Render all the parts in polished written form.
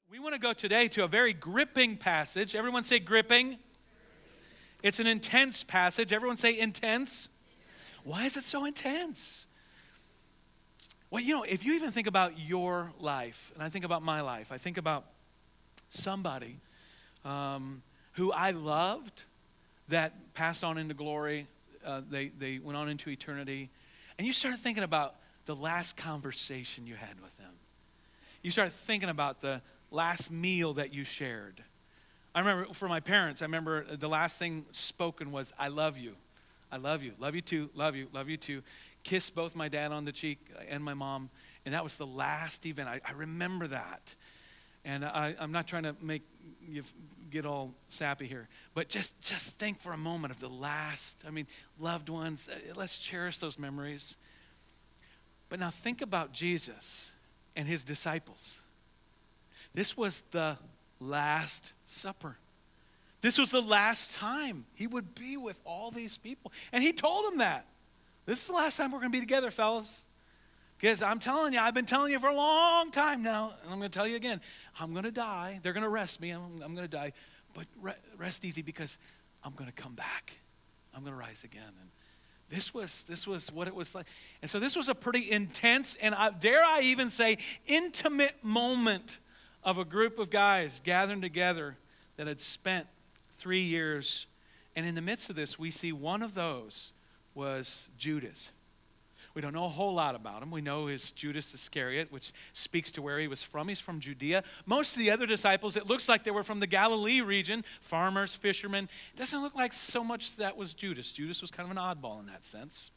We want to go today to a very gripping passage. Everyone say gripping. It's an intense passage. Everyone say intense. Why is it so intense? Well, if you even think about your life, and I think about my life, I think about somebody who I loved that passed on into glory. They went on into eternity. And you start thinking about the last conversation you had with them. You start thinking about the last meal that you shared. I remember for my parents, the last thing spoken was, I love you. I love you. Love you too. Love you too. Kissed both my dad on the cheek and my mom. And that was the last event. I remember that. And I'm not trying to make you get all sappy here. But just think for a moment of the last, loved ones. Let's cherish those memories. But now think about Jesus and his disciples. This was the Last Supper. This was the last time he would be with all these people. And he told them that. This is the last time we're going to be together, fellas. Because I'm telling you, I've been telling you for a long time now, and I'm going to tell you again, I'm going to die. They're going to arrest me. I'm going to die. But rest easy because I'm going to come back. I'm going to rise again. And this was what it was like. And so this was a pretty intense, and dare I even say, intimate moment of a group of guys gathering together that had spent 3 years. And in the midst of this, we see one of those was Judas. We don't know a whole lot about him. We know his Judas Iscariot, which speaks to where he was from. He's from Judea. Most of the other disciples, it looks like they were from the Galilee region, farmers, fishermen. It doesn't look like so much that was Judas. Judas was kind of an oddball in that sense.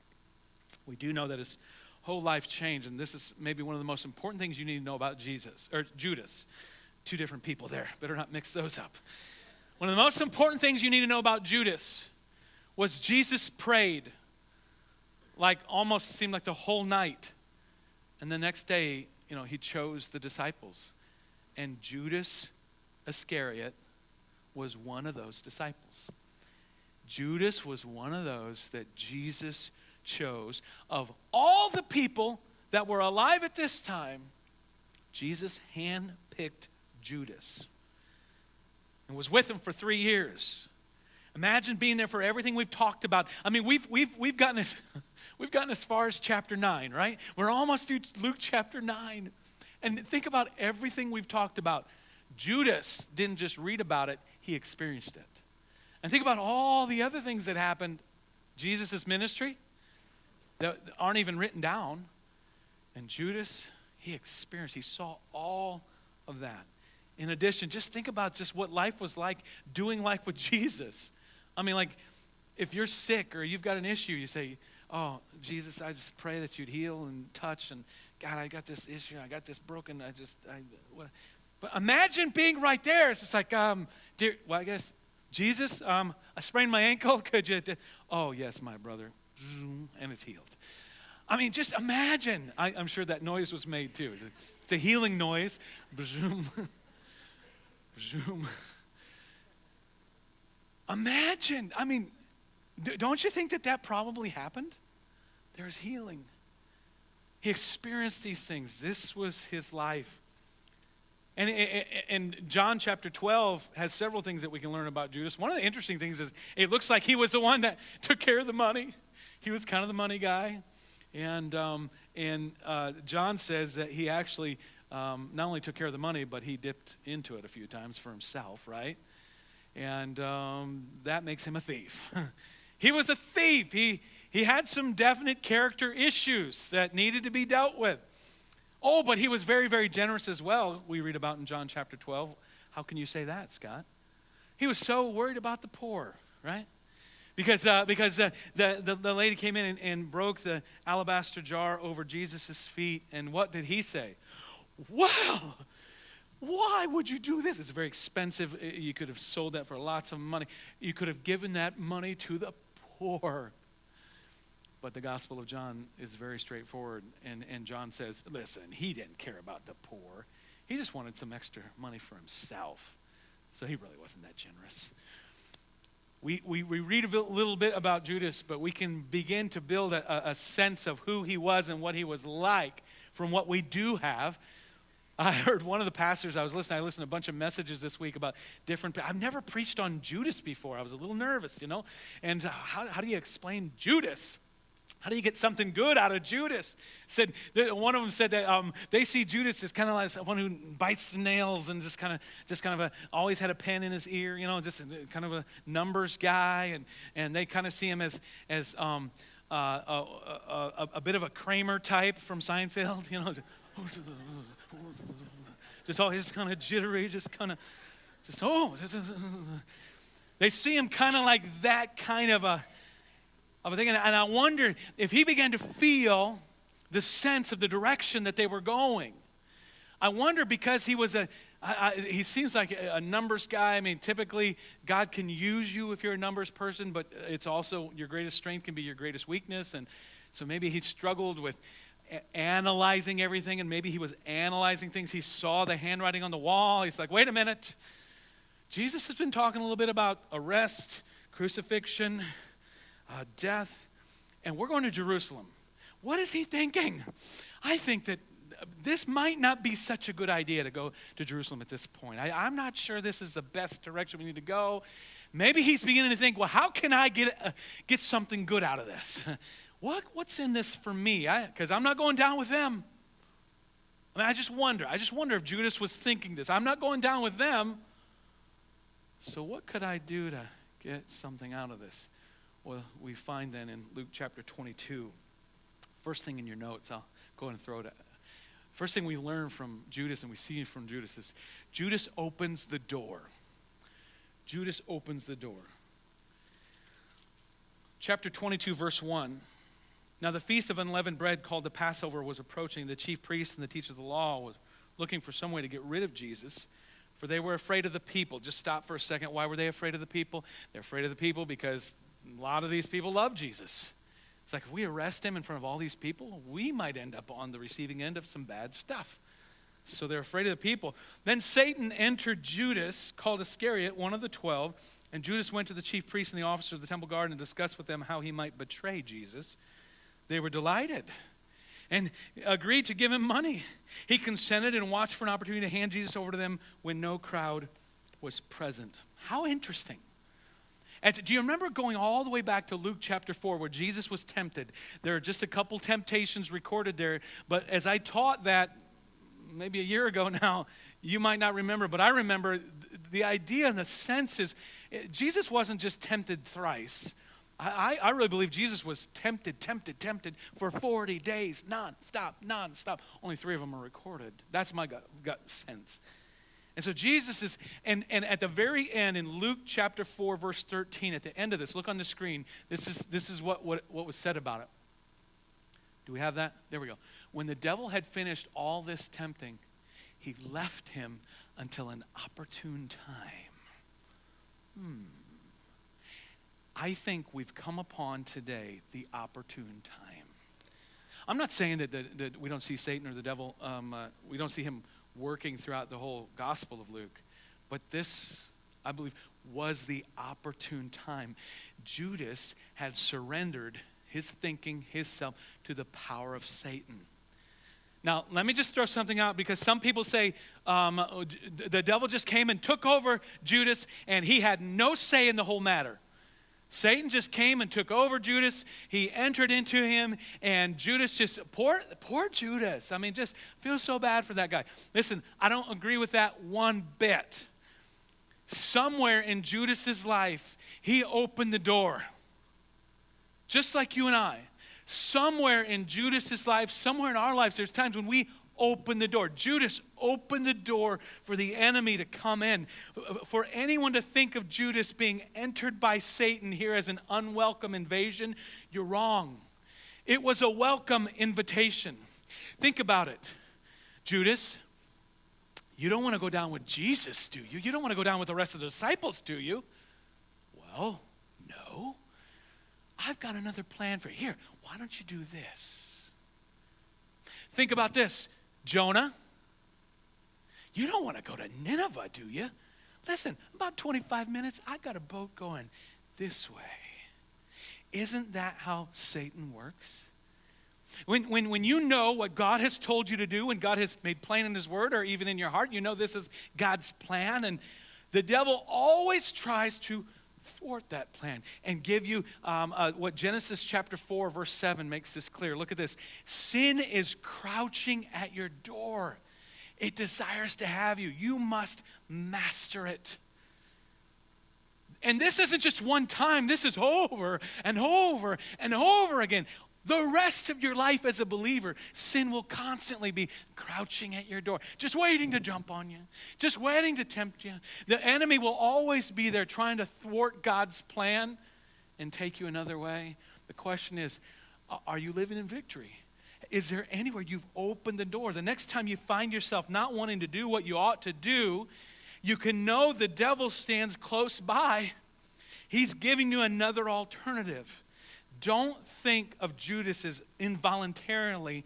We do know that his whole life changed, and this is maybe one of the most important things you need to know about Judas. Two different people there. Better not mix those up. One of the most important things you need to know about Judas was Jesus prayed like almost seemed like the whole night. And the next day, he chose the disciples. And Judas Iscariot was one of those disciples. Judas was one of those that Jesus chose. Of all the people that were alive at this time, Jesus handpicked Judas and was with him for 3 years. Imagine being there for everything we've talked about. We've gotten as far as chapter 9, right? We're almost to Luke chapter 9. And think about everything we've talked about. Judas didn't just read about it, he experienced it. And think about all the other things that happened. Jesus' ministry that aren't even written down. And Judas, he saw all of that. In addition, just think about just what life was like doing life with Jesus. If you're sick or you've got an issue, you say, oh, Jesus, I just pray that you'd heal and touch. And God, I got this issue. I got this broken. But imagine being right there. It's just like, I guess, Jesus, I sprained my ankle. Could you? Oh, yes, my brother. And it's healed. Just imagine. I'm sure that noise was made too. It's a healing noise. Imagine. Don't you think that probably happened? There's healing. He experienced these things. This was his life. And John chapter 12 has several things that we can learn about Judas. One of the interesting things is it looks like he was the one that took care of the money. He was kind of the money guy. And John says that he actually not only took care of the money, but he dipped into it a few times for himself, right? And that makes him a thief. He was a thief. He had some definite character issues that needed to be dealt with. Oh, but he was very, very generous as well, we read about in John chapter 12. How can you say that, Scott? He was so worried about the poor, right? Because the lady came in and broke the alabaster jar over Jesus' feet. And what did he say? Wow, why would you do this? It's very expensive. You could have sold that for lots of money. You could have given that money to the poor. But the Gospel of John is very straightforward. And John says, listen, he didn't care about the poor. He just wanted some extra money for himself. So he really wasn't that generous. We read a little bit about Judas, but we can begin to build a sense of who he was and what he was like from what we do have. I heard one of the pastors I listened to a bunch of messages this week about I've never preached on Judas before. I was a little nervous, And how do you explain Judas? How do you get something good out of Judas? One of them said that they see Judas as kind of like someone who bites the nails and just kind of always had a pen in his ear, just kind of a numbers guy, and they kind of see him as a bit of a Kramer type from Seinfeld, just always kind of jittery, they see him kind of like that kind of a thing. And I wonder if he began to feel the sense of the direction that they were going. I wonder because he seems like a numbers guy. I mean, typically God can use you if you're a numbers person, but it's also your greatest strength can be your greatest weakness. And so maybe he struggled with analyzing everything, and maybe he was analyzing things. He saw the handwriting on the wall. He's like, wait a minute. Jesus has been talking a little bit about arrest, crucifixion, death, and we're going to Jerusalem. What is he thinking? I think that this might not be such a good idea to go to Jerusalem at this point. I'm not sure this is the best direction we need to go. Maybe he's beginning to think, well, how can I get something good out of this? What's in this for me? Because I'm not going down with them. I mean, I just wonder if Judas was thinking this. I'm not going down with them. So what could I do to get something out of this? Well, we find then in Luke chapter 22, first thing in your notes, I'll go ahead and throw it out. First thing we learn from Judas and we see from Judas is Judas opens the door. Judas opens the door. Chapter 22, verse 1. Now the feast of unleavened bread called the Passover was approaching. The chief priests and the teachers of the law was looking for some way to get rid of Jesus, for they were afraid of the people. Just stop for a second. Why were they afraid of the people? They're afraid of the people because a lot of these people love Jesus. It's like if we arrest him in front of all these people, we might end up on the receiving end of some bad stuff. So they're afraid of the people. Then Satan entered Judas, called Iscariot, one of the 12, and Judas went to the chief priests and the officers of the temple guard and discussed with them how he might betray Jesus. They were delighted and agreed to give him money. He consented and watched for an opportunity to hand Jesus over to them when no crowd was present. How interesting. And do you remember going all the way back to Luke chapter 4 where Jesus was tempted? There are just a couple temptations recorded there, but as I taught that maybe a year ago now, you might not remember, but I remember the idea and the sense is Jesus wasn't just tempted thrice. I really believe Jesus was tempted for 40 days, non-stop. Only 3 of them are recorded. That's my gut sense. And so Jesus is, and at the very end in Luke chapter 4, verse 13, at the end of this, look on the screen, this is what was said about it. Do we have that? There we go. When the devil had finished all this tempting, he left him until an opportune time. I think we've come upon today the opportune time. I'm not saying that we don't see Satan or the devil, we don't see him working throughout the whole Gospel of Luke. But this, I believe, was the opportune time. Judas had surrendered his thinking, his self, to the power of Satan. Now, let me just throw something out because some people say the devil just came and took over Judas and he had no say in the whole matter. Satan just came and took over Judas. He entered into him, and Judas just, poor Judas. I mean, just feels so bad for that guy. Listen, I don't agree with that one bit. Somewhere in Judas's life, he opened the door. Just like you and I. Somewhere in Judas's life, somewhere in our lives, there's times when we open the door. Judas opened the door for the enemy to come in. For anyone to think of Judas being entered by Satan here as an unwelcome invasion, you're wrong. It was a welcome invitation. Think about it. Judas, you don't want to go down with Jesus, do you? You don't want to go down with the rest of the disciples, do you? Well, no. I've got another plan for you. Here, why don't you do this? Think about this. Jonah, you don't want to go to Nineveh, do you? Listen, about 25 minutes, I got a boat going this way. Isn't that how Satan works? When you know what God has told you to do, when God has made plain in his word, or even in your heart, you know this is God's plan, and the devil always tries to thwart that plan and give you what Genesis chapter 4, verse 7 makes this clear. Look at this. Sin is crouching at your door. It desires to have you. You must master it. And this isn't just one time. This is over and over and over again. The rest of your life as a believer, sin will constantly be crouching at your door, just waiting to jump on you, just waiting to tempt you. The enemy will always be there trying to thwart God's plan and take you another way. The question is, are you living in victory? Is there anywhere you've opened the door? The next time you find yourself not wanting to do what you ought to do, you can know the devil stands close by. He's giving you another alternative. Don't think of Judas as involuntarily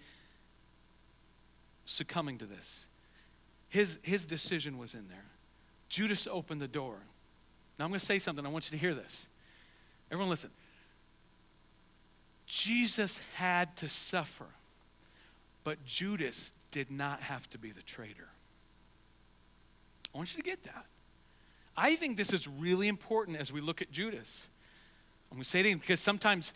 succumbing to this. His decision was in there. Judas opened the door. Now I'm going to say something. I want you to hear this. Everyone listen. Jesus had to suffer, but Judas did not have to be the traitor. I want you to get that. I think this is really important as we look at Judas. I'm going to say it again because sometimes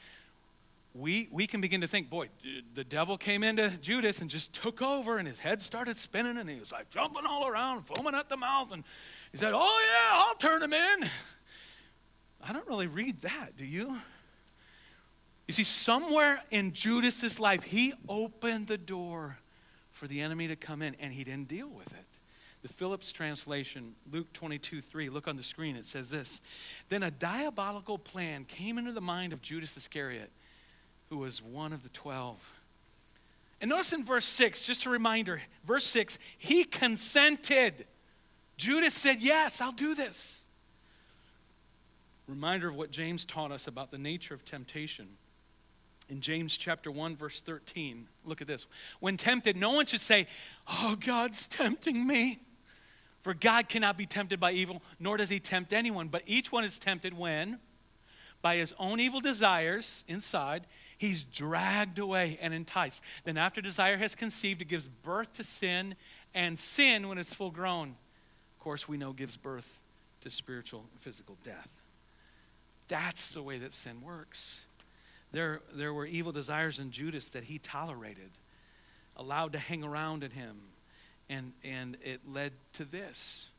we can begin to think, boy, the devil came into Judas and just took over, and his head started spinning, and he was like jumping all around, foaming at the mouth, and he said, oh yeah, I'll turn him in. I don't really read that, do you? You see, somewhere in Judas's life, he opened the door for the enemy to come in, and he didn't deal with it. The Phillips translation, Luke 22:3, look on the screen, it says this. Then a diabolical plan came into the mind of Judas Iscariot, who was one of the 12. And notice in verse 6, just a reminder, verse 6, he consented. Judas said, yes, I'll do this. Reminder of what James taught us about the nature of temptation. In James chapter 1, verse 13, look at this. When tempted, no one should say, oh, God's tempting me. For God cannot be tempted by evil, nor does he tempt anyone. But each one is tempted when, by his own evil desires inside, he's dragged away and enticed. Then after desire has conceived, it gives birth to sin. And sin, when it's full grown, of course, we know gives birth to spiritual and physical death. That's the way that sin works. There were evil desires in Judas that he tolerated, allowed to hang around in him, and it led to this.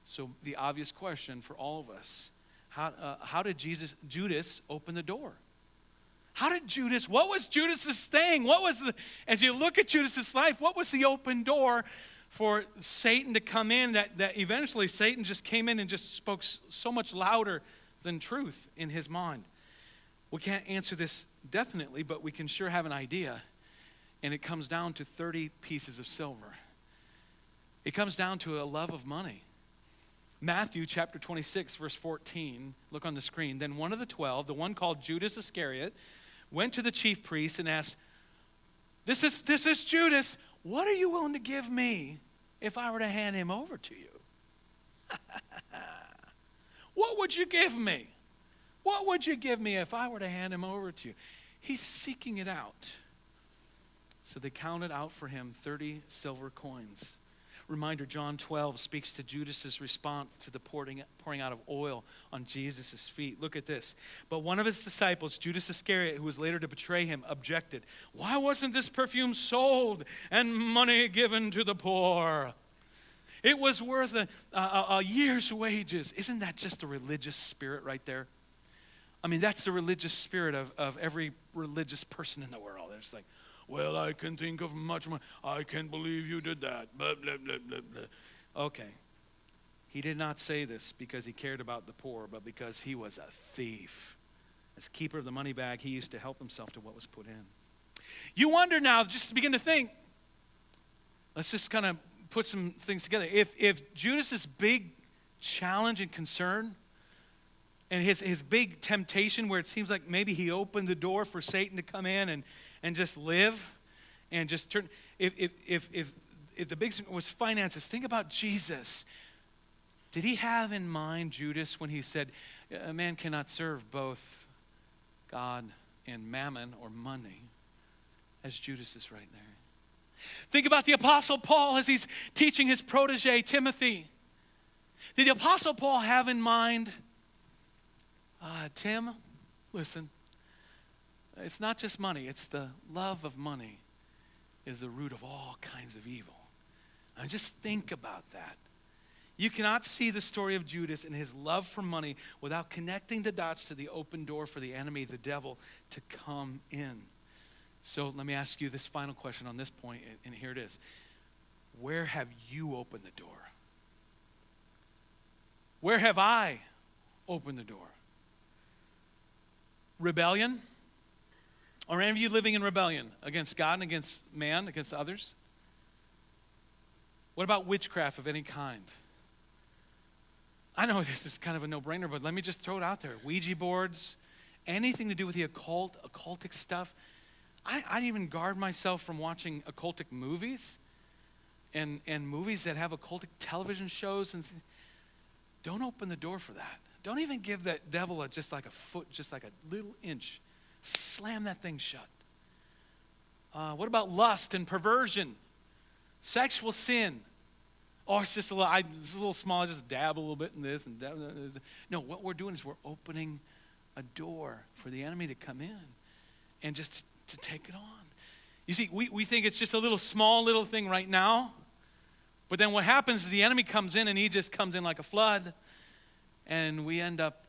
So the obvious question for all of us, how did Judas open the door? What was Judas's thing? As you look at Judas's life, what was the open door for Satan to come in that eventually Satan just came in and just spoke so much louder than truth in his mind? We can't answer this definitely, but we can sure have an idea. And it comes down to 30 pieces of silver. It comes down to a love of money. Matthew chapter 26, verse 14, look on the screen. Then one of the 12, the one called Judas Iscariot, went to the chief priests and asked, this is Judas, what are you willing to give me if I were to hand him over to you? What would you give me? What would you give me if I were to hand him over to you? He's seeking it out. So they counted out for him 30 silver coins. Reminder, John 12 speaks to Judas's response to the pouring out of oil on Jesus' feet. Look at this. But one of his disciples, Judas Iscariot, who was later to betray him, objected. Why wasn't this perfume sold and money given to the poor? It was worth a year's wages. Isn't that just the religious spirit right there? I mean, that's the religious spirit of every religious person in the world. It's like, well, I can think of much more. I can't believe you did that. Blah, blah, blah, blah, blah. Okay. He did not say this because he cared about the poor, but because he was a thief. As keeper of the money bag, he used to help himself to what was put in. You wonder now, just to begin to think, let's just kind of put some things together. If Judas's big challenge and concern and his big temptation where it seems like maybe he opened the door for Satan to come in and just live and just turn. If the big thing was finances, think about Jesus. Did he have in mind Judas when he said, a man cannot serve both God and mammon or money? as Judas is right there. Think about the Apostle Paul as he's teaching his protege, Timothy. Did the Apostle Paul have in mind, Tim, listen, it's not just money, it's the love of money is the root of all kinds of evil. And just think about that. You cannot see the story of Judas and his love for money without connecting the dots to the open door for the enemy, the devil, to come in. So let me ask you this final question on this point, and here it is. Where have you opened the door? Where have I opened the door? Rebellion? Are any of you living in rebellion against God and against man, against others? What about witchcraft of any kind? I know this is kind of a no-brainer, but let me just throw it out there. Ouija boards, anything to do with the occult, occultic stuff. I even guard myself from watching occultic movies and movies that have occultic television shows. And don't open the door for that. Don't even give the devil just like a little inch. Slam that thing shut. What about lust and perversion? Sexual sin. Oh, it's just a little small. I just dab a little bit in this and dab in this. No, what we're doing is we're opening a door for the enemy to come in and just to take it on. You see, we think it's just a small little thing right now. But then what happens is the enemy comes in and he just comes in like a flood. And we end up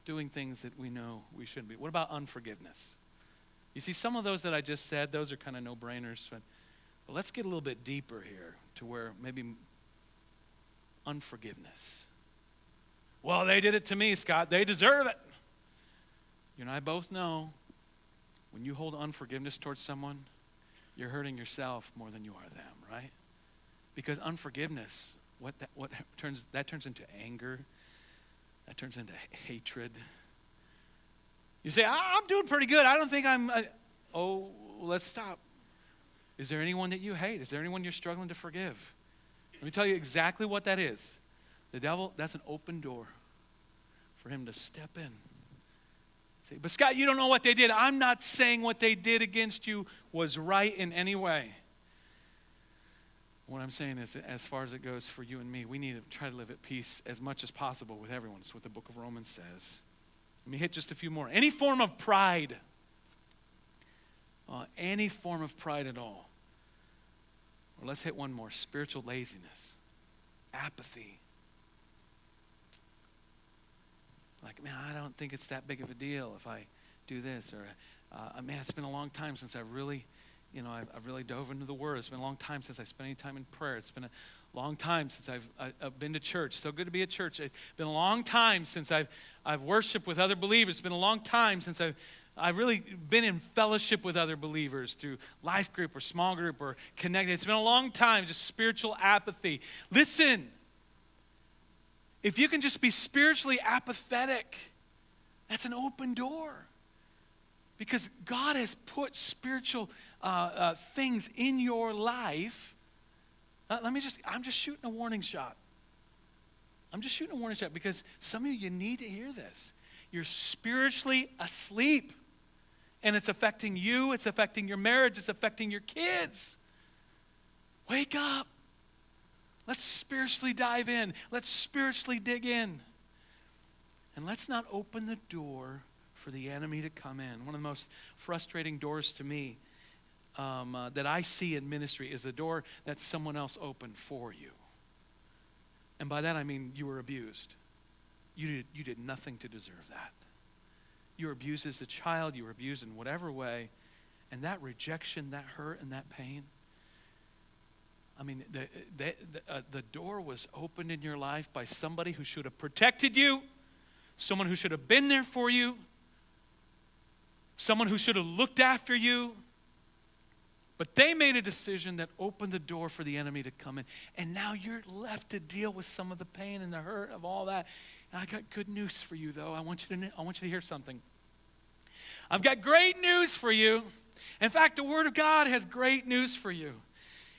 doing things that we know we shouldn't be. What about unforgiveness? You see, some of those that I just said, those are kind of no-brainers. But let's get a little bit deeper here to where maybe unforgiveness. Well, they did it to me, Scott. They deserve it. You and I both know when you hold unforgiveness towards someone, you're hurting yourself more than you are them, right? Because unforgiveness, that turns into anger. That turns into hatred. You say, I'm doing pretty good. I don't think let's stop. Is there anyone that you hate? Is there anyone you're struggling to forgive? Let me tell you exactly what that is. The devil, that's an open door for him to step in. Say, but Scott, you don't know what they did. I'm not saying what they did against you was right in any way. What I'm saying is, as far as it goes for you and me, we need to try to live at peace as much as possible with everyone. That's what the book of Romans says. Let me hit just a few more. Any form of pride. Any form of pride at all. Or let's hit one more. Spiritual laziness. Apathy. Like, man, I don't think it's that big of a deal if I do this. Or, man, it's been a long time since I've really dove into the Word. It's been a long time since I spent any time in prayer. It's been a long time since I've been to church. So good to be at church. It's been a long time since I've worshiped with other believers. It's been a long time since I've really been in fellowship with other believers through life group or small group or connected. It's been a long time, just spiritual apathy. Listen, if you can just be spiritually apathetic, that's an open door. Because God has put spiritual things in your life. I'm just shooting a warning shot. I'm just shooting a warning shot because some of you need to hear this. You're spiritually asleep. And it's affecting you. It's affecting your marriage. It's affecting your kids. Wake up. Let's spiritually dive in. Let's spiritually dig in. And let's not open the door for the enemy to come in. One of the most frustrating doors to me that I see in ministry is the door that someone else opened for you. And by that I mean you were abused. You did nothing to deserve that. You were abused as a child. You were abused in whatever way. And that rejection, that hurt, and that pain. I mean, the door was opened in your life by somebody who should have protected you, someone who should have been there for you, someone who should have looked after you. But they made a decision that opened the door for the enemy to come in. And now you're left to deal with some of the pain and the hurt of all that. And I got good news for you, though. I want you to hear something. I've got great news for you. In fact, the Word of God has great news for you.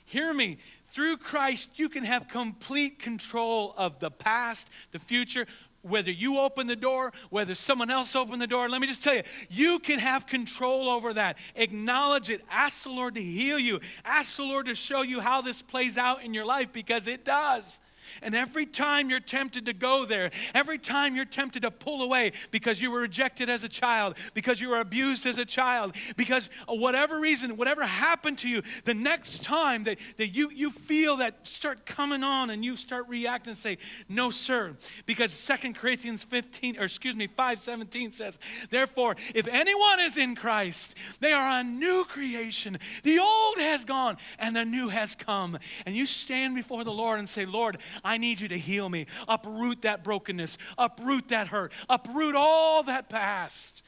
Hear me. Through Christ, you can have complete control of the past, the future. whether you open the door, whether someone else opened the door, let me just tell you, you can have control over that. Acknowledge it. Ask the Lord to heal you. Ask the Lord to show you how this plays out in your life, because it does. And every time you're tempted to go there, every time you're tempted to pull away because you were rejected as a child, because you were abused as a child, because of whatever reason, whatever happened to you, the next time that you feel that start coming on and you start reacting and say, no, sir. Because 2 Corinthians 5:17 says, therefore, if anyone is in Christ, they are a new creation. The old has gone and the new has come. And you stand before the Lord and say, Lord, I need you to heal me. Uproot that brokenness. Uproot that hurt. Uproot all that past.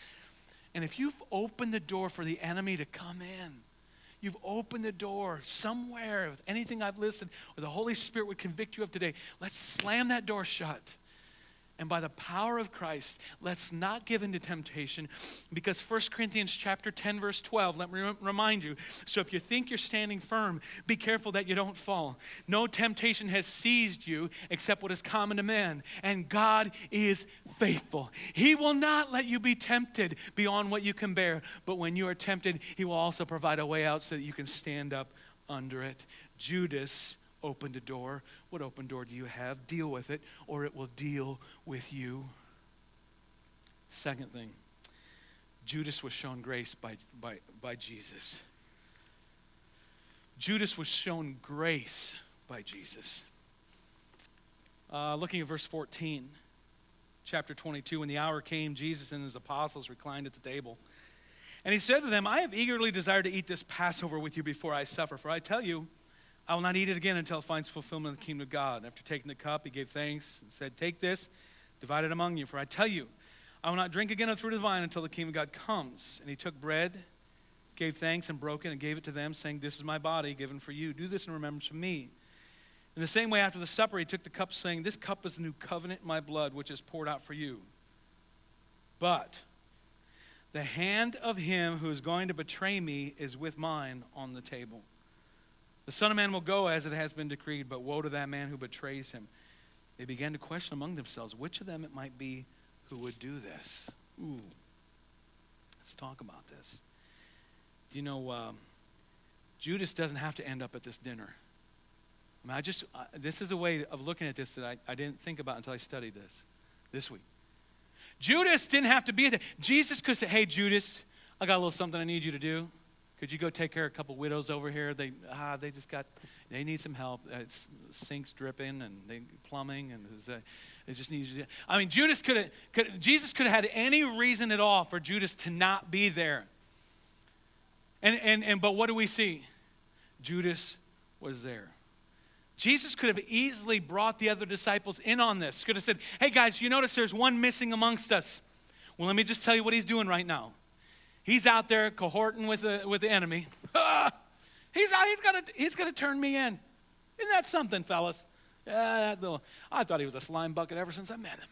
And if you've opened the door for the enemy to come in, you've opened the door somewhere with anything I've listed, or the Holy Spirit would convict you of today, let's slam that door shut. And by the power of Christ, let's not give in to temptation, because 1 Corinthians chapter 10, verse 12, let me remind you, so if you think you're standing firm, be careful that you don't fall. No temptation has seized you except what is common to man, and God is faithful. He will not let you be tempted beyond what you can bear, but when you are tempted, he will also provide a way out so that you can stand up under it. Judas opened a door. What open door do you have? Deal with it, or it will deal with you. Second thing, Judas was shown grace by Jesus. Judas was shown grace by Jesus. Looking at verse 14, chapter 22, when the hour came, Jesus and his apostles reclined at the table. And he said to them, I have eagerly desired to eat this Passover with you before I suffer. For I tell you, I will not eat it again until it finds fulfillment in the kingdom of God. After taking the cup, he gave thanks and said, take this, divide it among you. For I tell you, I will not drink again of the fruit of the vine until the kingdom of God comes. And he took bread, gave thanks and broke it and gave it to them, saying, this is my body given for you. Do this in remembrance of me. In the same way, after the supper, he took the cup, saying, this cup is the new covenant in my blood, which is poured out for you. But the hand of him who is going to betray me is with mine on the table. The Son of Man will go as it has been decreed, but woe to that man who betrays him. They began to question among themselves which of them it might be who would do this. Ooh, let's talk about this. Do you know, Judas doesn't have to end up at this dinner. I mean, this is a way of looking at this that I didn't think about until I studied this week. Judas didn't have to be there. Jesus could say, hey, Judas, I got a little something I need you to do. Could you go take care of a couple widows over here? They need some help. Sinks dripping and plumbing and they just need you to. I mean, Jesus could have had any reason at all for Judas to not be there. But what do we see? Judas was there. Jesus could have easily brought the other disciples in on this. Could have said, hey guys, you notice there's one missing amongst us. Well, let me just tell you what he's doing right now. He's out there cohorting with the enemy. He's gonna turn me in. Isn't that something, fellas? I thought he was a slime bucket ever since I met him.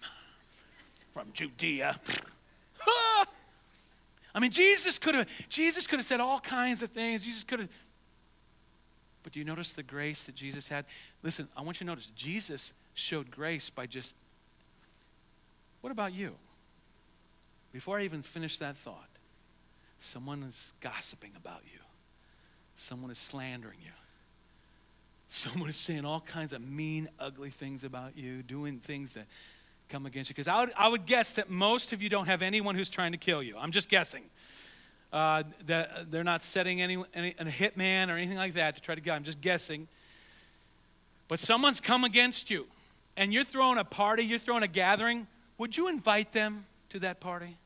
From Judea. I mean, Jesus could have said all kinds of things. But do you notice the grace that Jesus had? Listen, I want you to notice, Jesus showed grace by just, what about you? Before I even finish that thought, someone is gossiping about you. Someone is slandering you. Someone is saying all kinds of mean, ugly things about you, doing things that come against you. Because I would guess that most of you don't have anyone who's trying to kill you. I'm just guessing. That they're not setting a hitman or anything like that to try to kill. I'm just guessing. But someone's come against you, and you're throwing a party, you're throwing a gathering. Would you invite them to that party?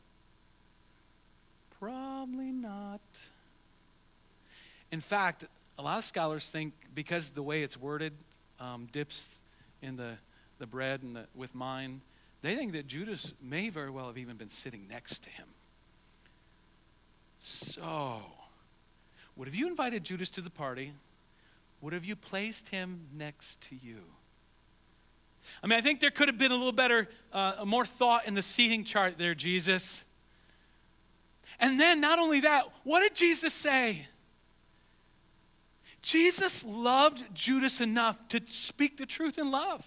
Probably not. In fact, a lot of scholars think because the way it's worded, dips in the bread and with mine, they think that Judas may very well have even been sitting next to him. So, would have you invited Judas to the party? Would have you placed him next to you? I mean, I think there could have been a little better, more thought in the seating chart there, Jesus. And then, not only that, what did Jesus say? Jesus loved Judas enough to speak the truth in love.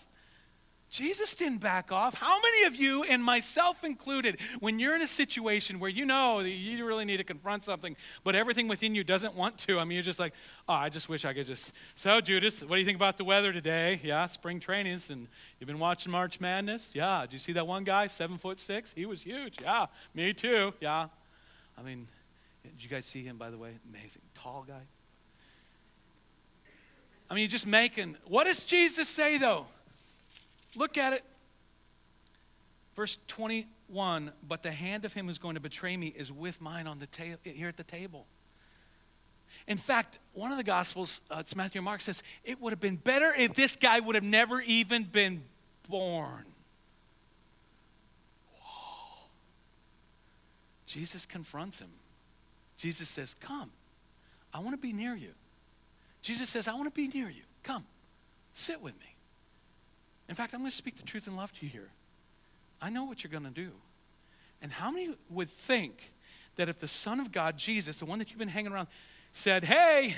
Jesus didn't back off. How many of you, and myself included, when you're in a situation where you know that you really need to confront something, but everything within you doesn't want to, I mean, you're just like, oh, I just wish I could just, so Judas, what do you think about the weather today? Yeah, spring trainings, and you've been watching March Madness? Yeah, did you see that one guy, 7'6"? He was huge. Yeah, me too. Yeah. I mean, did you guys see him, by the way? Amazing. Tall guy. I mean, you're just making, what does Jesus say, though? Look at it. Verse 21, but the hand of him who's going to betray me is with mine on the here at the table. In fact, one of the Gospels, it's Matthew and Mark, says, it would have been better if this guy would have never even been born. Whoa. Jesus confronts him. Jesus says, come, I want to be near you. Jesus says, I want to be near you. Come, sit with me. In fact, I'm going to speak the truth in love to you here. I know what you're going to do. And how many would think that if the Son of God, Jesus, the one that you've been hanging around, said, hey,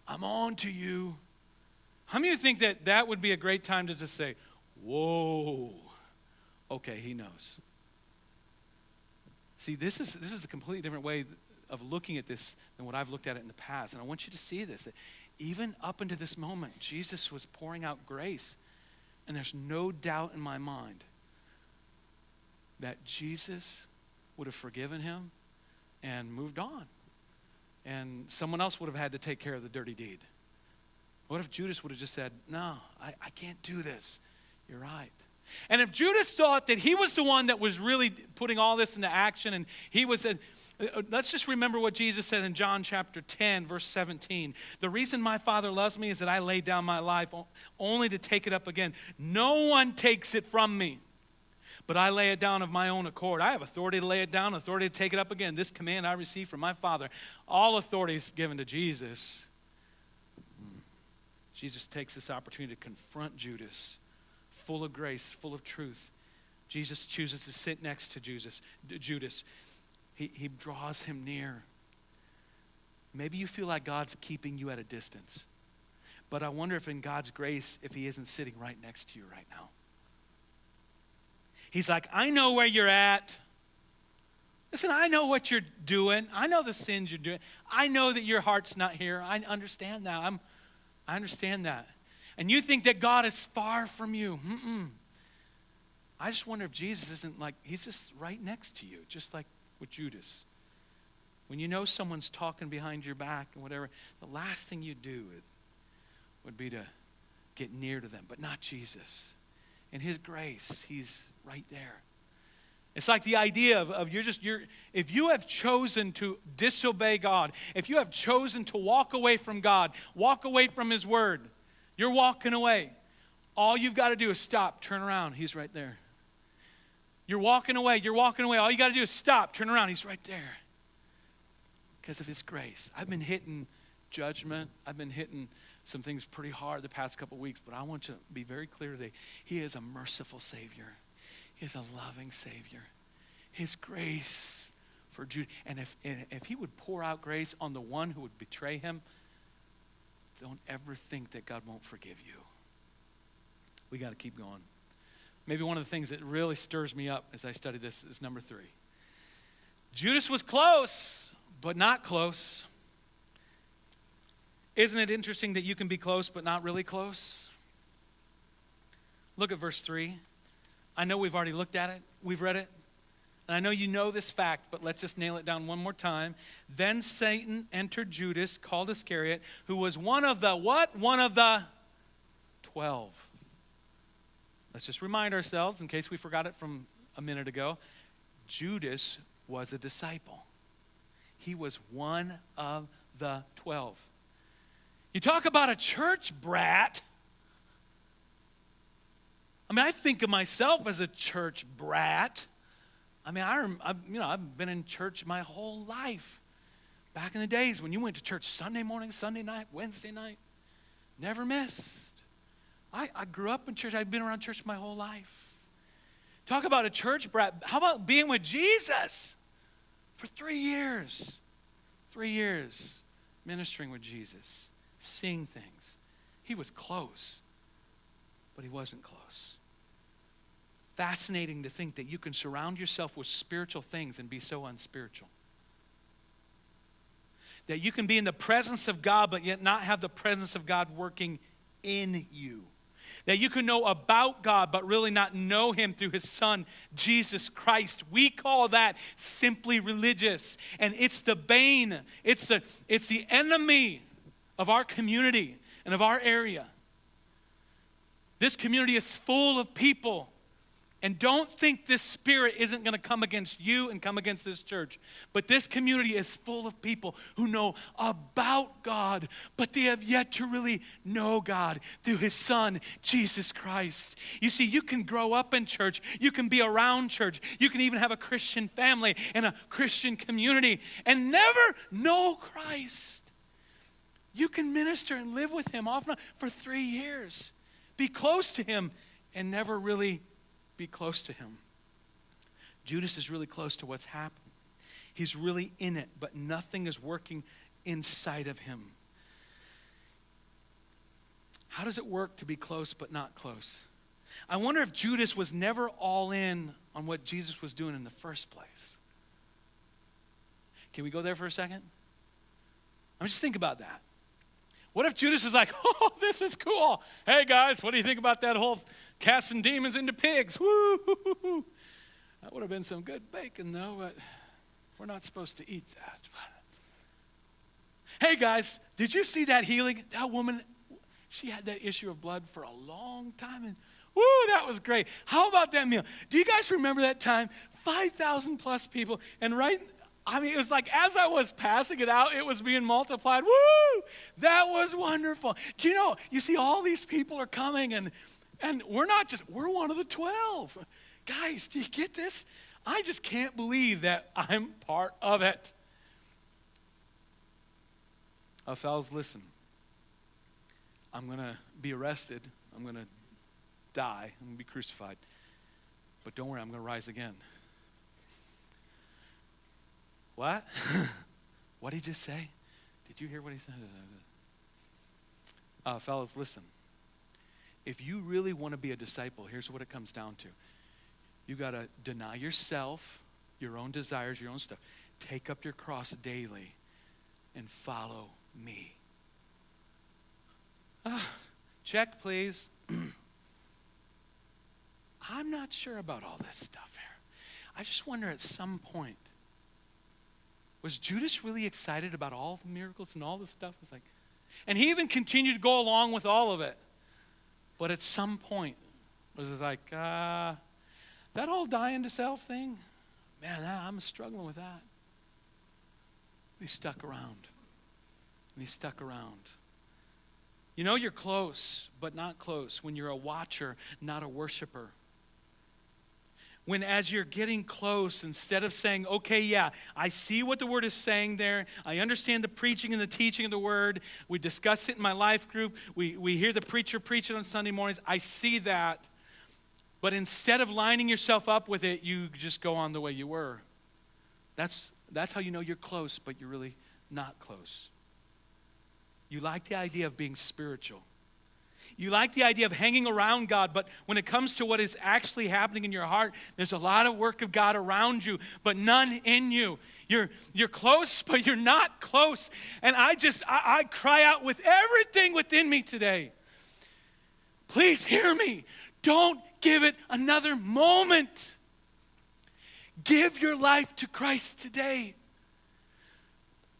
I'm on to you. How many of you think that that would be a great time to just say, whoa, okay, he knows. See, this is a completely different way of looking at this than what I've looked at it in the past. And I want you to see this. That even up into this moment, Jesus was pouring out grace. And there's no doubt in my mind that Jesus would have forgiven him and moved on. And someone else would have had to take care of the dirty deed. What if Judas would have just said, no, I can't do this. You're right. And if Judas thought that he was the one that was really putting all this into action, and he was, let's just remember what Jesus said in John chapter 10, verse 17. The reason my Father loves me is that I lay down my life only to take it up again. No one takes it from me, but I lay it down of my own accord. I have authority to lay it down, authority to take it up again. This command I received from my Father. All authority is given to Jesus. Jesus takes this opportunity to confront Judas, full of grace, full of truth. Jesus chooses to sit next to Judas. He draws him near. Maybe you feel like God's keeping you at a distance. But I wonder if in God's grace, if he isn't sitting right next to you right now. He's like, I know where you're at. Listen, I know what you're doing. I know the sins you're doing. I know that your heart's not here. I understand that. I understand that. And you think that God is far from you. I just wonder if Jesus isn't like, he's just right next to you, just like with Judas. When you know someone's talking behind your back and whatever, the last thing you do would be to get near to them, but not Jesus. In his grace, he's right there. It's like the idea of if you have chosen to disobey God, if you have chosen to walk away from God, walk away from his word, you're walking away. All you've got to do is stop, turn around, he's right there. You're walking away. All you got to do is stop, turn around, he's right there. Because of his grace. I've been hitting judgment. I've been hitting some things pretty hard the past couple weeks, but I want to be very clear today. He is a merciful Savior. He is a loving Savior. His grace for Judas. And if he would pour out grace on the one who would betray him, don't ever think that God won't forgive you. We got to keep going. Maybe one of the things that really stirs me up as I study this is number 3. Judas was close, but not close. Isn't it interesting that you can be close, but not really close? Look at verse 3. I know we've already looked at it. We've read it. And I know you know this fact, but let's just nail it down one more time. Then Satan entered Judas, called Iscariot, who was one of the what? One of the 12. Let's just remind ourselves, in case we forgot it from a minute ago, Judas was a disciple. He was one of the 12. You talk about a church brat. I mean, I think of myself as a church brat. I mean, I've been in church my whole life. Back in the days when you went to church Sunday morning, Sunday night, Wednesday night, never missed. I grew up in church. I've been around church my whole life. Talk about a church brat. How about being with Jesus for 3 years? 3 years ministering with Jesus, seeing things. He was close, but he wasn't close. fascinating to think that you can surround yourself with spiritual things and be so unspiritual. That you can be in the presence of God, but yet not have the presence of God working in you. That you can know about God, but really not know him through his Son, Jesus Christ. We call that simply religious. And it's the bane, it's the enemy of our community and of our area. This community is full of people. And don't think this spirit isn't going to come against you and come against this church. But this community is full of people who know about God, but they have yet to really know God through his Son, Jesus Christ. You see, you can grow up in church. You can be around church. You can even have a Christian family and a Christian community and never know Christ. You can minister and live with him off and on for 3 years. Be close to him and never really be close to him. Judas is really close to what's happening. He's really in it, but nothing is working inside of him. How does it work to be close but not close? I wonder if Judas was never all in on what Jesus was doing in the first place. Can we go there for a second? Just think about that. What if Judas was like, oh, this is cool. Hey, guys, what do you think about that whole casting demons into pigs? Woo! That would have been some good bacon, though, but we're not supposed to eat that. Hey, guys, did you see that healing? That woman, she had that issue of blood for a long time, and woo, that was great. How about that meal? Do you guys remember that time? 5,000 plus people, and it was like as I was passing it out, it was being multiplied. Woo! That was wonderful. Do you know, you see all these people are coming, and we're one of the 12. Guys, do you get this? I just can't believe that I'm part of it. Oh, fellas, listen. I'm going to be arrested. I'm going to die. I'm going to be crucified. But don't worry, I'm going to rise again. What? What did he just say? Did you hear what he said? Fellas, listen. If you really want to be a disciple, here's what it comes down to. You got to deny yourself, your own desires, your own stuff. Take up your cross daily and follow me. Check, please. I'm not sure about all this stuff here. I just wonder at some point, was Judas really excited about all the miracles and all this stuff? It's like, and he even continued to go along with all of it. But at some point, was it like, that whole dying to self thing? Man, I'm struggling with that. He stuck around. And he stuck around. You know you're close, but not close when you're a watcher, not a worshiper. When as you're getting close, instead of saying, okay, yeah, I see what the word is saying there. I understand the preaching and the teaching of the word. We discuss it in my life group. We hear the preacher preach it on Sunday mornings. I see that. But instead of lining yourself up with it, you just go on the way you were. That's how you know you're close, but you're really not close. You like the idea of being spiritual. You like the idea of hanging around God, but when it comes to what is actually happening in your heart, there's a lot of work of God around you, but none in you. You're close, but you're not close. And I cry out with everything within me today. Please hear me. Don't give it another moment. Give your life to Christ today.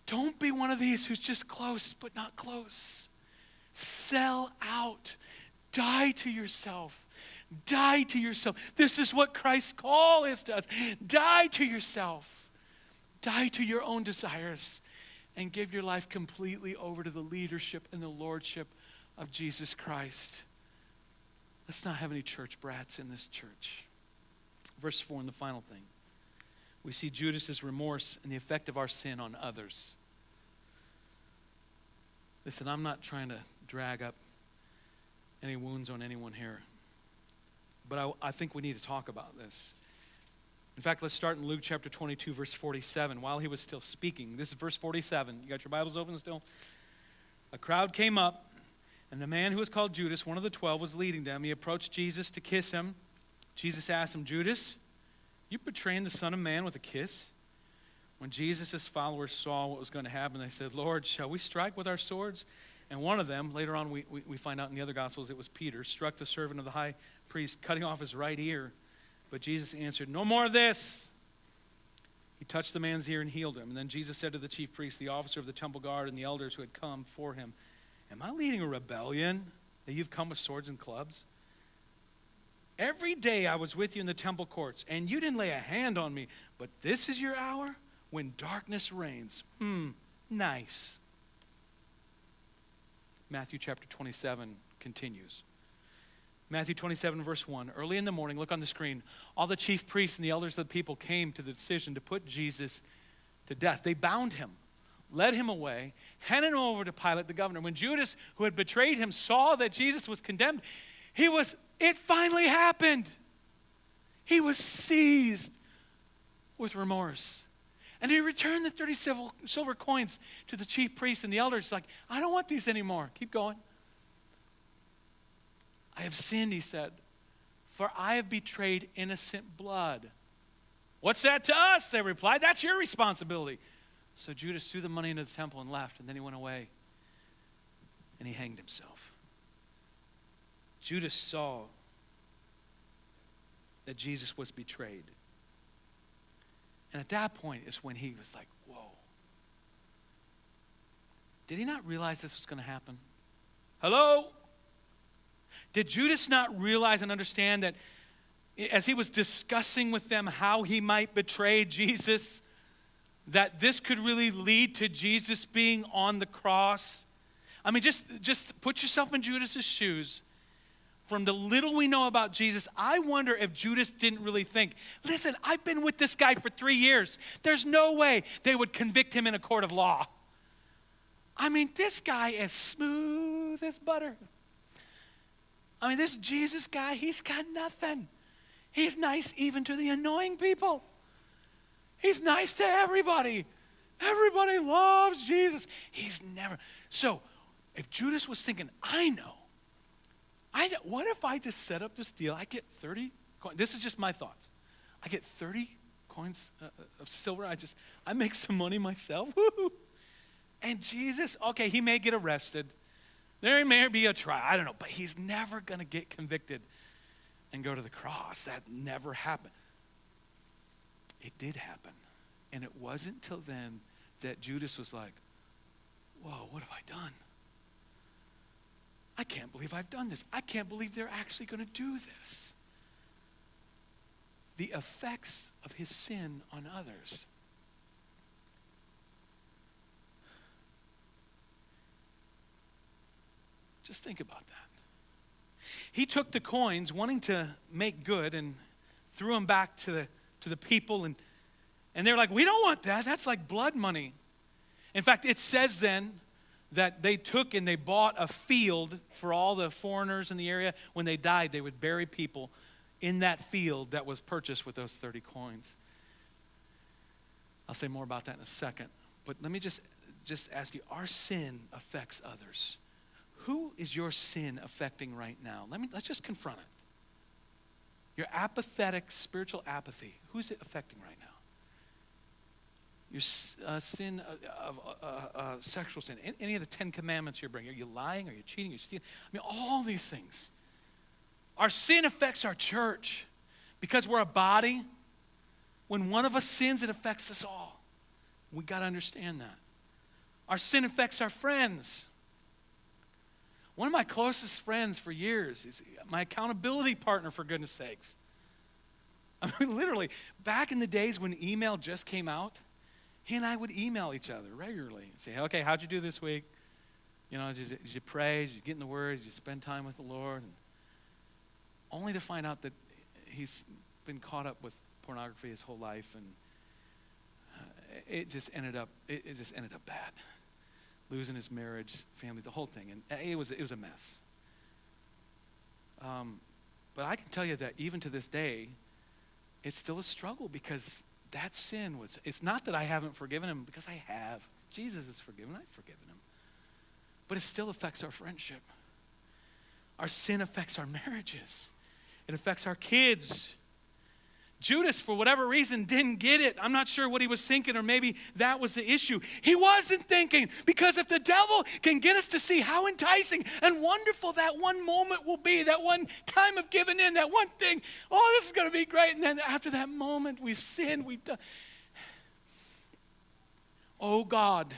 Don't be one of these who's just close, but not close. Sell out. Die to yourself. Die to yourself. This is what Christ's call is to us. Die to yourself. Die to your own desires and give your life completely over to the leadership and the lordship of Jesus Christ. Let's not have any church brats in this church. Verse 4, and the final thing. We see Judas's remorse and the effect of our sin on others. Listen, I'm not trying to drag up any wounds on anyone here, but I think we need to talk about this. In fact, let's start in Luke chapter 22, verse 47. While he was still speaking, this is verse 47. You got your Bibles open still? A crowd came up, and the man who was called Judas, one of the 12, was leading them. He approached Jesus to kiss him. Jesus asked him, Judas, you betraying the Son of Man with a kiss? When Jesus' followers saw what was going to happen, they said, Lord, shall we strike with our swords? And one of them, later on we find out in the other Gospels, it was Peter, struck the servant of the high priest, cutting off his right ear. But Jesus answered, no more of this. He touched the man's ear and healed him. And then Jesus said to the chief priest, the officer of the temple guard, and the elders who had come for him, am I leading a rebellion that you've come with swords and clubs? Every day I was with you in the temple courts, and you didn't lay a hand on me. But this is your hour when darkness reigns. Nice. Matthew chapter 27 continues. Matthew 27, verse 1. Early in the morning, look on the screen, all the chief priests and the elders of the people came to the decision to put Jesus to death. They bound him, led him away, handed him over to Pilate the governor. When Judas, who had betrayed him, saw that Jesus was condemned, it finally happened. He was seized with remorse. And he returned the 30 silver coins to the chief priests and the elders. Like, I don't want these anymore. Keep going. I have sinned, he said, for I have betrayed innocent blood. What's that to us? They replied. That's your responsibility. So Judas threw the money into the temple and left, and then he went away and he hanged himself. Judas saw that Jesus was betrayed. And at that point is when he was like, whoa. Did he not realize this was going to happen? Hello? Did Judas not realize and understand that as he was discussing with them how he might betray Jesus, that this could really lead to Jesus being on the cross? I mean, just put yourself in Judas's shoes. From the little we know about Jesus, I wonder if Judas didn't really think, listen, I've been with this guy for 3 years. There's no way they would convict him in a court of law. I mean, this guy is smooth as butter. I mean, this Jesus guy, he's got nothing. He's nice even to the annoying people. He's nice to everybody. Everybody loves Jesus. So if Judas was thinking, I know, what if I just set up this deal? I get 30 coins. This is just my thoughts. I get 30 coins of silver. I make some money myself. Woo-hoo. And Jesus, okay, he may get arrested. There may be a trial. I don't know. But he's never going to get convicted and go to the cross. That never happened. It did happen. And it wasn't till then that Judas was like, whoa, what have I done? I can't believe I've done this. I can't believe they're actually going to do this. The effects of his sin on others. Just think about that. He took the coins wanting to make good and threw them back to the people. And they're like, we don't want that. That's like blood money. In fact, it says then that they took and they bought a field for all the foreigners in the area. When they died, they would bury people in that field that was purchased with those 30 coins. I'll say more about that in a second. But let me just ask you, our sin affects others. Who is your sin affecting right now? Let's just confront it. Your apathetic spiritual apathy, who's it affecting right now? Your sin of sexual sin, any of the 10 commandments you're bringing. Are you lying? Are you cheating? Are you stealing? I mean, all these things. Our sin affects our church because we're a body. When one of us sins, it affects us all. We got to understand that. Our sin affects our friends. One of my closest friends for years is my accountability partner, for goodness sakes. I mean, literally, back in the days when email just came out, he and I would email each other regularly and say, okay, how'd you do this week? You know, did you pray? Did you get in the Word? Did you spend time with the Lord? And only to find out that he's been caught up with pornography his whole life, and it just ended up bad. Losing his marriage, family, the whole thing, and it was a mess. But I can tell you that even to this day, it's still a struggle because that sin it's not that I haven't forgiven him, because I have. Jesus is forgiven, I've forgiven him. But it still affects our friendship. Our sin affects our marriages. It affects our kids. Judas, for whatever reason, didn't get it. I'm not sure what he was thinking, or maybe that was the issue. He wasn't thinking, because if the devil can get us to see how enticing and wonderful that one moment will be, that one time of giving in, that one thing, oh, this is going to be great. And then after that moment, we've sinned, we've done. Oh, God,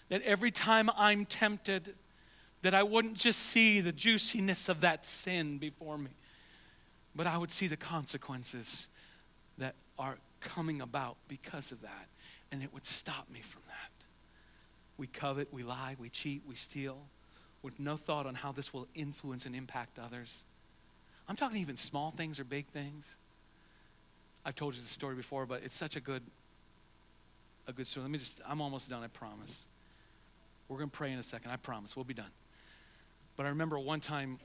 that every time I'm tempted, that I wouldn't just see the juiciness of that sin before me, but I would see the consequences that are coming about because of that, and it would stop me from that. We covet, we lie, we cheat, we steal, with no thought on how this will influence and impact others. I'm talking even small things or big things. I've told you the story before, but it's such a good story. I'm almost done, I promise. We're going to pray in a second, I promise. We'll be done. But I remember one time,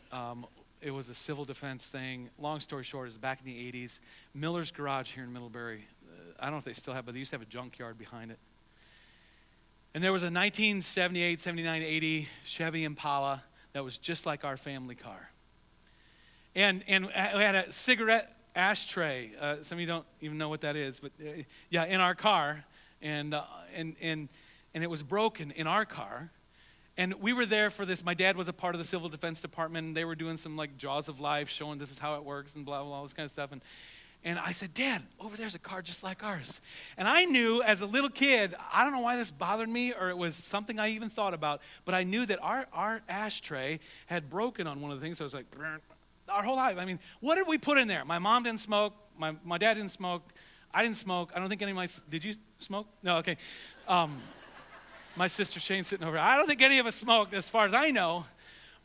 it was a civil defense thing. Long story short, it was back in the 80s. Miller's Garage here in Middlebury. I don't know if they still have, but they used to have a junkyard behind it. And there was a 1978, 79, 80 Chevy Impala that was just like our family car. And we had a cigarette ashtray. Some of you don't even know what that is, but yeah, in our car. And it was broken in our car. And we were there for this. My dad was a part of the Civil Defense Department, and they were doing some like Jaws of Life, showing this is how it works and blah, blah, blah, all this kind of stuff. And I said, Dad, over there's a car just like ours. And I knew as a little kid, I don't know why this bothered me, or it was something I even thought about, but I knew that our ashtray had broken on one of the things. So I was like, our whole life. I mean, what did we put in there? My mom didn't smoke. My dad didn't smoke. I didn't smoke. I don't think any of did you smoke? No, okay. My sister Shane's sitting over. I don't think any of us smoked as far as I know.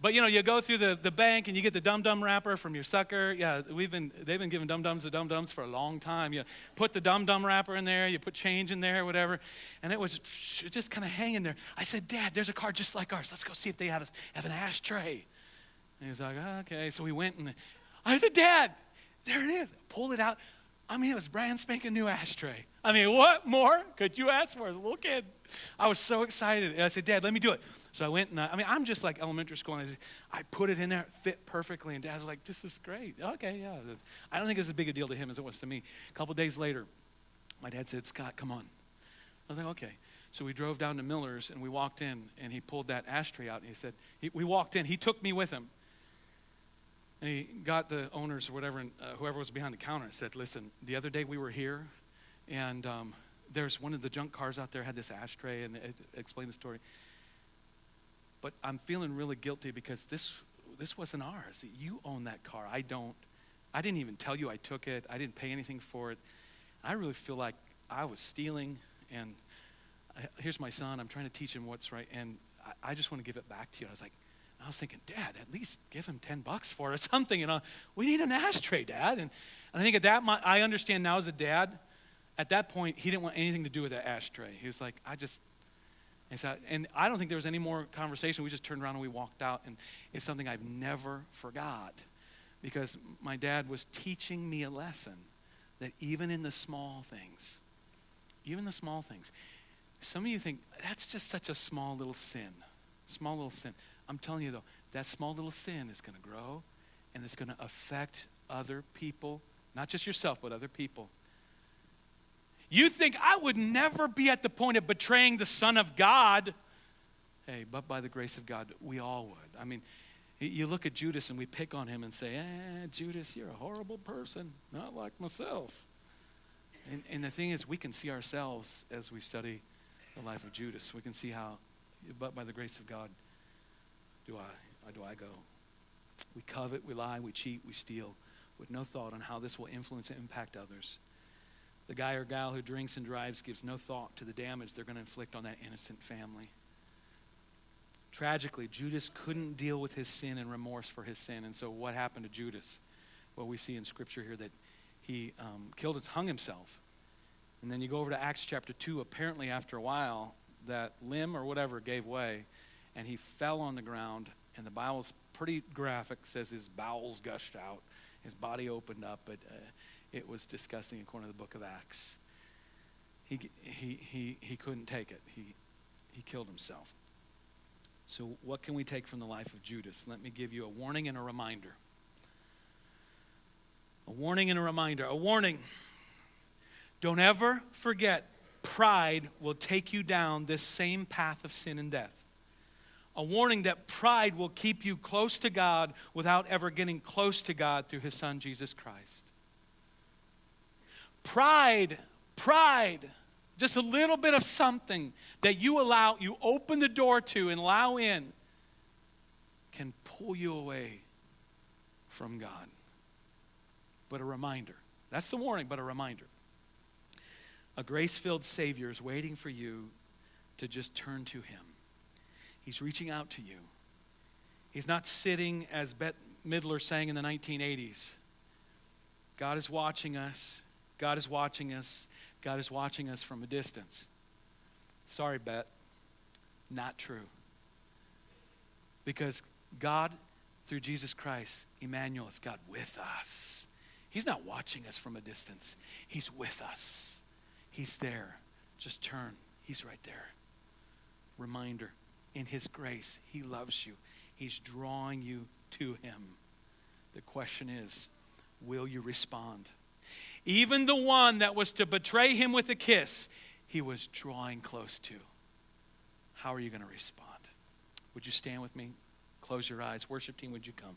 But, you go through the bank and you get the Dum-Dum wrapper from your sucker. Yeah, they've been giving Dum-Dums to Dum-Dums for a long time. You put the Dum-Dum wrapper in there, you put change in there, whatever. And it was just kind of hanging there. I said, Dad, there's a car just like ours. Let's go see if they have an ashtray. And he's like, oh, okay. So we went and I said, Dad, there it is. Pulled it out. I mean, it was brand spanking new ashtray. I mean, what more could you ask for as a little kid? I was so excited. And I said, Dad, let me do it. So I went and I'm just like elementary school. And I put it in there. It fit perfectly. And Dad's like, this is great. Okay, yeah. I don't think it's as big a deal to him as it was to me. A couple days later, my dad said, Scott, come on. I was like, okay. So we drove down to Miller's and we walked in and he pulled that ashtray out and he said, we walked in. He took me with him. And he got the owners or whatever, and whoever was behind the counter, and said, listen, the other day we were here, and there's one of the junk cars out there had this ashtray, and it explained the story. But I'm feeling really guilty because this wasn't ours. You own that car. I don't. I didn't even tell you I took it. I didn't pay anything for it. I really feel like I was stealing, and here's my son. I'm trying to teach him what's right, and I just want to give it back to you. I was thinking, Dad, at least give him $10 for it or something. We need an ashtray, Dad. And I think at that, I understand now as a dad, at that point, he didn't want anything to do with that ashtray. He was like, and I don't think there was any more conversation. We just turned around and we walked out. And it's something I've never forgot because my dad was teaching me a lesson that even in the small things, some of you think, that's just such a small little sin. I'm telling you, though, that small little sin is going to grow, and it's going to affect other people, not just yourself, but other people. You think I would never be at the point of betraying the Son of God. Hey, but by the grace of God, we all would. I mean, you look at Judas, and we pick on him and say, Judas, you're a horrible person, not like myself. And the thing is, we can see ourselves as we study the life of Judas. We can see how, but by the grace of God, do I go. We covet, we lie, we cheat, we steal with no thought on how this will influence and impact others. The guy or gal who drinks and drives gives no thought to the damage they're going to inflict on that innocent family. Tragically, Judas couldn't deal with his sin and remorse for his sin. And so what happened to Judas? Well, we see in Scripture here that he hung himself. And then you go over to Acts chapter 2. Apparently, after a while, that limb or whatever gave way. And he fell on the ground, and the Bible's pretty graphic, says his bowels gushed out, his body opened up, but it was disgusting according to the book of Acts. He couldn't take it. He killed himself. So what can we take from the life of Judas? Let me give you a warning and a reminder. A warning and a reminder. A warning. Don't ever forget, pride will take you down this same path of sin and death. A warning that pride will keep you close to God without ever getting close to God through his Son, Jesus Christ. Pride, just a little bit of something that you open the door to and allow in, can pull you away from God. But a reminder. That's the warning, but a reminder. A grace-filled Savior is waiting for you to just turn to him. He's reaching out to you. He's not sitting, as Bette Midler sang in the 1980s. God is watching us. God is watching us. God is watching us from a distance. Sorry, Bette. Not true. Because God, through Jesus Christ, Emmanuel, is God with us. He's not watching us from a distance. He's with us. He's there. Just turn. He's right there. Reminder. In his grace, he loves you. He's drawing you to him. The question is, will you respond? Even the one that was to betray him with a kiss, he was drawing close to. How are you going to respond? Would you stand with me? Close your eyes. Worship team, would you come?